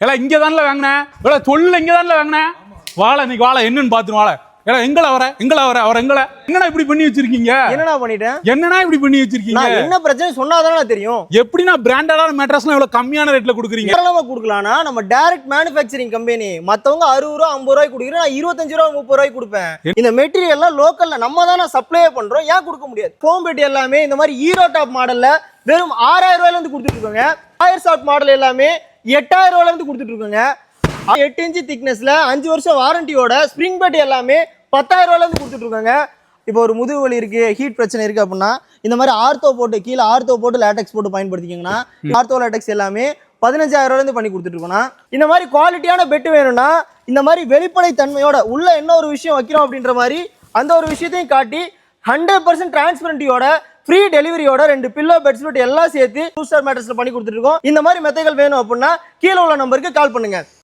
எல்லாம் இங்க தானே வாங்கினேன் தொழில் இங்க தானே வாங்கினேன் வாழை இன்னைக்கு வாழை என்னன்னு பாத்துன்னு வாழை எல்லாம் எங்களை வர அவர் எங்களை என்னடா இப்படி பண்ணி வச்சிருக்கீங்க என்னடா பண்ணிட்டேன் என்னன்னா இப்படி பண்ணி வச்சிருக்கீங்க என்ன பிரச்சனை சொன்னாதானே தெரியும் எப்படின்னா பிராண்டடான மேட்ரஸ்லாம் இவ்வளவு கம்மியான ரேட்ல கொடுக்குறீங்க நம்ம கொடுக்கலாம்னா நம்ம டைரக்ட் மேனுஃபேக்சரிங் கம்பெனி மத்தவங்க 60 ரூபா 50 ரூபாய்க்கு கொடுக்குறேன் நான் 25 ரூபா 30 ரூபாய்க்கு கொடுப்பேன் இந்த மெட்டீரியல்லாம் லோக்கல்ல நம்ம தானே சப்ளை பண்றோம் ஏன் கொடுக்க முடியாது ஃபோம் பெட்டி எல்லாமே இந்த மாதிரி ஹீரோ டாப் மாடல்ல வெறும் 6000 ரூபாயில இருந்து கொடுத்துட்டு இருக்காங்க ஃபயர் ஷாட் மாடல் எல்லாமே 8000 ரூபாயில இருந்து கொடுத்துட்டு இருக்காங்க 8 இன்ச் திக்னஸ்ல 5 வருஷம் வாரண்டியோட ஸ்ப்ரிங் பெட்டி எல்லாமே 10000 ரூபாயில இருந்து கொடுத்துட்டு இருக்காங்க இப்போ ஒரு முதுகு வலி இருக்கு ஹீட் பிரச்சனை இருக்கு அப்படின்னா இந்த மாதிரி ஆர்த்தோ போட்டு கீழே ஆர்த்தோ போட்டு லேட்டெக்ஸ் போட்டு பயன்படுத்திக்கிங்கன்னா ஆர்த்தோ லேட்டெக்ஸ் எல்லாமே 15000 ரூபாயில இருந்து பண்ணி கொடுத்துட்டு இருக்கோம்னா இந்த மாதிரி குவாலிட்டியான பெட் வேணும்னா இந்த மாதிரி வெளிப்படை தன்மையோட உள்ள என்ன ஒரு விஷயம் வைக்கிறோம் அப்படின்ற மாதிரி அந்த ஒரு விஷயத்தையும் காட்டி 100% டிரான்ஸ்பரண்டியோட ஃப்ரீ டெலிவரியோட 2 பில்லோ பெட்ஸ்பெட் எல்லாம் சேர்த்து 2 ஸ்டார் மேட்ரஸ்ல பண்ணி கொடுத்துட்டு இருக்கோம் இந்த மாதிரி மெத்தைகள் வேணும் அப்படின்னா கீழே உள்ள நம்பருக்கு கால் பண்ணுங்க